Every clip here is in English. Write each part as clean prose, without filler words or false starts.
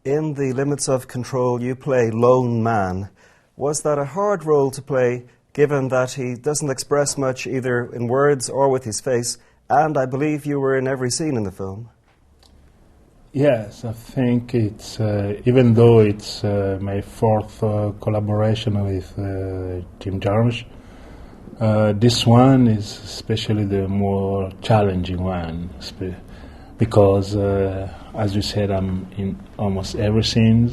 In The Limits of Control, you play Lone Man. Was that a hard role to play, given that he doesn't express much either in words or with his face, and I believe you were in every scene in the film? Yes, I think it's, even though it's my fourth collaboration with Jim Jarmusch, this one is especially the more challenging one, because, as you said, I'm in almost every scene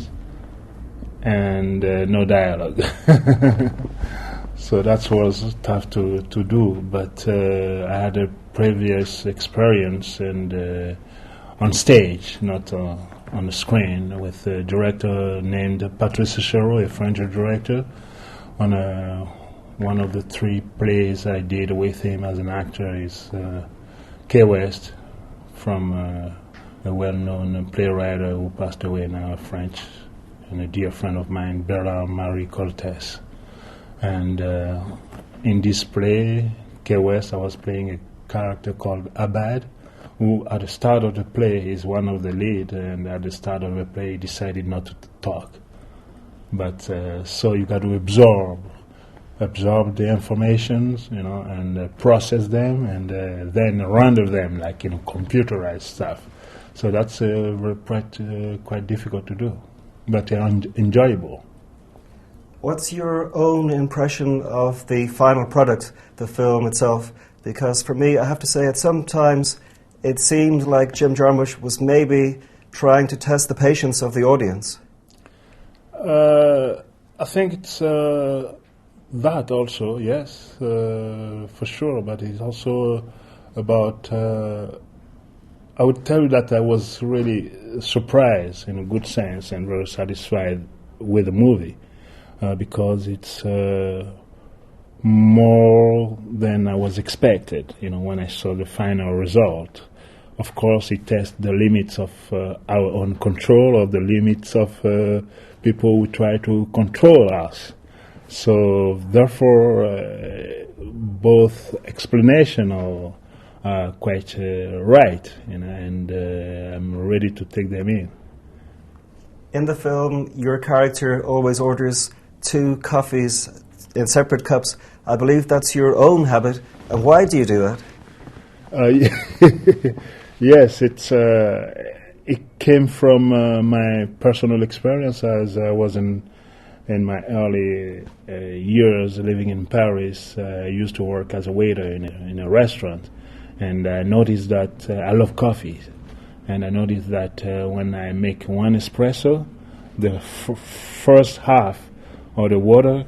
and no dialogue. So that was tough to do, but I had a previous experience and on stage, not on the screen, with a director named Patrice Chéreau, a French director, on one of the 3 plays I did with him as an actor is Kay West, from a well-known playwright who passed away now, French, and a dear friend of mine, Bernard-Marie Cortès. And in this play, Kay West, I was playing a character called Abad, who at the start of the play is one of the lead, and at the start of the play he decided not to talk. But so you got to absorb the informations, and process them, and then render them like computerized stuff. So that's quite difficult to do, but enjoyable. What's your own impression of the final product, the film itself? Because for me, I have to say, at some times it seemed like Jim Jarmusch was maybe trying to test the patience of the audience. I think it's that also, yes, for sure, but it's also about, I would tell you that I was really surprised in a good sense and very satisfied with the movie, because it's more than I was expected, when I saw the final result. Of course, it tests the limits of our own control, or the limits of people who try to control us. So, therefore, both explanations are quite right, and I'm ready to take them in. In the film, your character always orders 2 coffees in separate cups. I believe that's your own habit. And why do you do that? Yes, it came from my personal experience as I was in my early years living in Paris. I used to work as a waiter in a restaurant, and I noticed that I love coffee. And I noticed that when I make 1 espresso, the first half of the water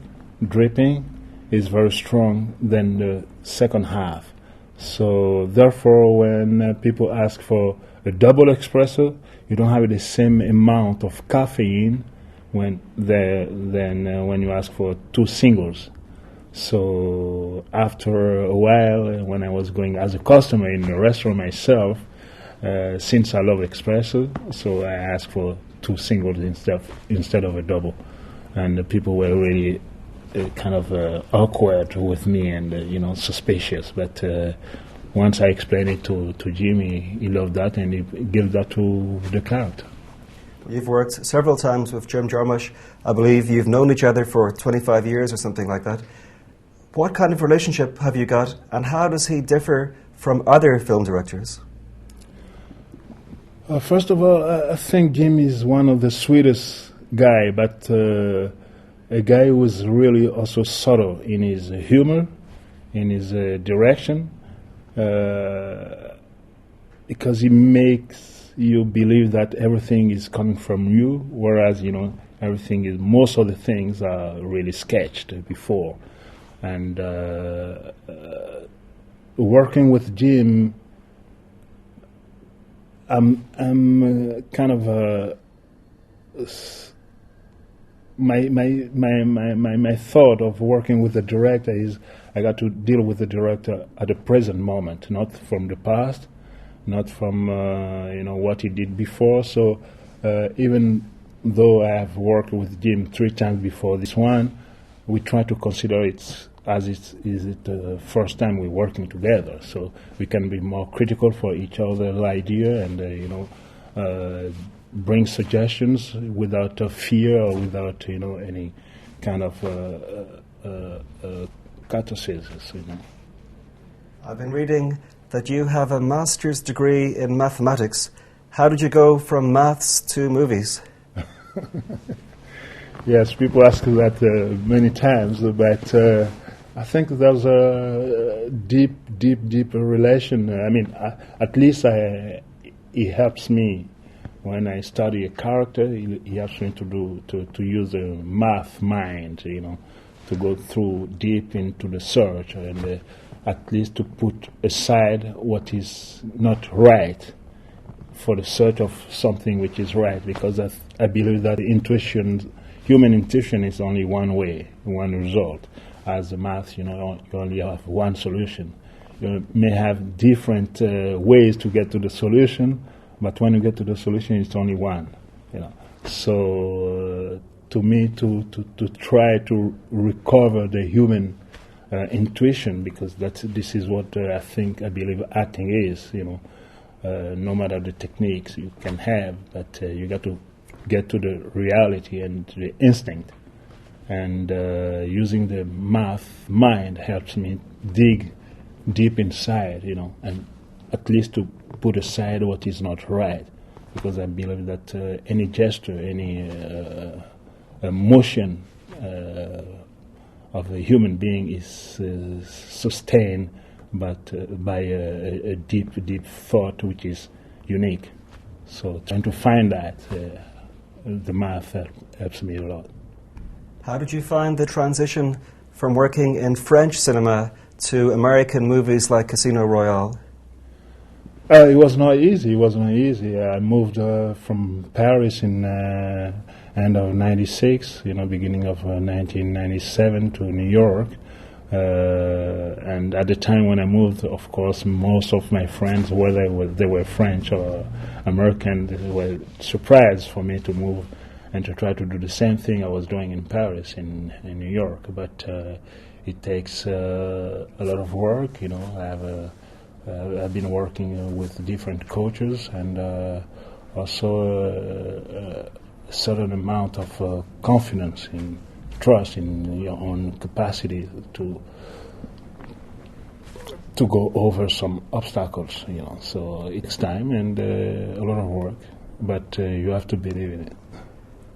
dripping is very strong than the second half. So therefore, when people ask for a double espresso, you don't have the same amount of caffeine than when you ask for 2 singles. So after a while, when I was going as a customer in the restaurant myself, since I love espresso, so I asked for 2 singles instead of a double, and the people were really kind of awkward with me and suspicious. But once I explained it to Jimmy, he loved that, and he gave that to the crowd. You've worked several times with Jim Jarmusch. I believe you've known each other for 25 years or something like that. What kind of relationship have you got, and how does he differ from other film directors? First of all, I think Jim is one of the sweetest guy, but a guy who is really also subtle in his humor, in his direction, because he makes you believe that everything is coming from you, whereas most of the things are really sketched before. And working with Jim, I'm kind of my thought of working with the director is I got to deal with the director at the present moment, not from the past, not from what he did before. So even though I have worked with Jim 3 times before this one, we try to consider it as is it the first time we're working together, so we can be more critical for each other's idea and bring suggestions without fear or without any kind of catharsis. I've been reading that you have a master's degree in mathematics. How did you go from maths to movies? Yes, people ask that many times, but I think there's a deep relation. I mean, at least it helps me when I study a character. It helps me to use the math mind, to go through deep into the search and at least to put aside what is not right for the search of something which is right, because I believe that human intuition is only one way, one result. As the math, you only have one solution. You may have different ways to get to the solution, but when you get to the solution, it's only one. So to me, to try to recover the human intuition, because this is what I believe acting is. No matter the techniques you can have, but you got to get to the reality and the instinct. And using the math mind helps me dig deep inside, and at least to put aside what is not right, because I believe that any gesture, any motion of a human being is sustained, but by a deep thought which is unique. So trying to find that, the math helps me a lot. How did you find the transition from working in French cinema to American movies like Casino Royale? It was not easy. I moved from Paris in end of '96, beginning of 1997 to New York. And at the time when I moved, of course, most of my friends, whether they were French or American, they were surprised for me to move and to try to do the same thing I was doing in Paris, in New York. But it takes a lot of work. I've been working with different coaches, and also a certain amount of confidence in trust in your own capacity to go over some obstacles. So it's time and a lot of work, but you have to believe in it.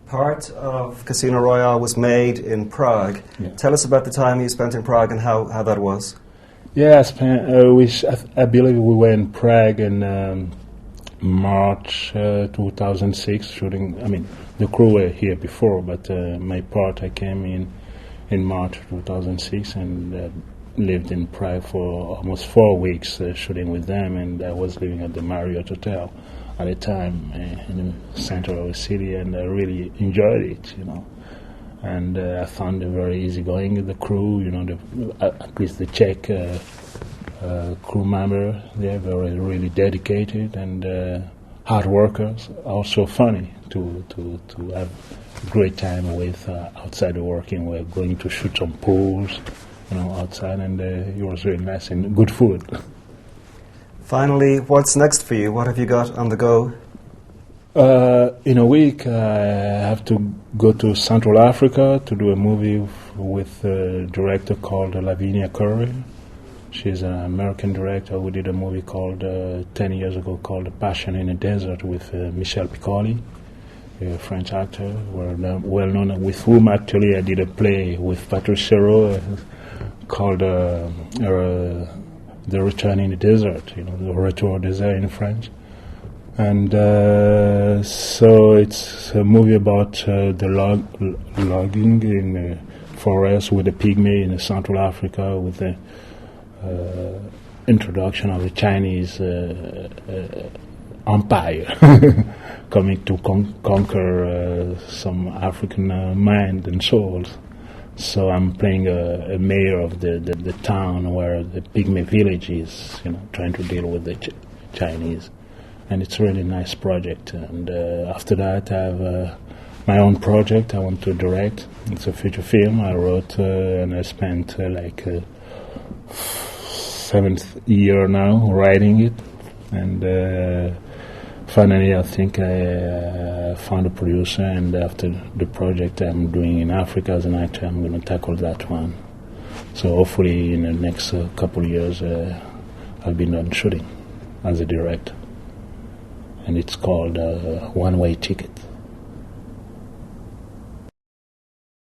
Part of Casino Royale was made in Prague. Yeah. Tell us about the time you spent in Prague and how that was. Yeah, I believe we were in Prague in March 2006 shooting. I mean, the crew were here before, but my part, I came in March 2006 and lived in Prague for almost 4 weeks shooting with them, and I was living at the Marriott Hotel at the time in the center of the city, and I really enjoyed it, And I found it very easygoing. The crew, at least the Czech crew member, they're really dedicated and hard workers. Also funny to have a great time with outside the working. We're going to shoot some pools, outside, and it was really nice and good food. Finally, what's next for you? What have you got on the go? In a week, I have to go to Central Africa to do a movie with a director called Lavinia Curry. She's an American director who did a movie called 10 years ago called Passion in the Desert with Michel Piccoli, a French actor, well known, with whom actually I did a play with Patrice Chéreau called The Return in the Desert, the Retour au Désert in French. And so it's a movie about the logging in the forest with the pygmy in Central Africa, with the introduction of the Chinese empire coming to conquer some African mind and souls. So I'm playing a mayor of the town where the pygmy village is, trying to deal with the Chinese. And it's a really nice project. And after that, I have my own project I want to direct. It's a feature film I wrote, and I spent like 7th year now writing it. And finally, I think I found a producer, and after the project I'm doing in Africa as an actor, I'm going to tackle that one. So hopefully in the next couple of years, I'll be done shooting as a director. And it's called One Way Ticket.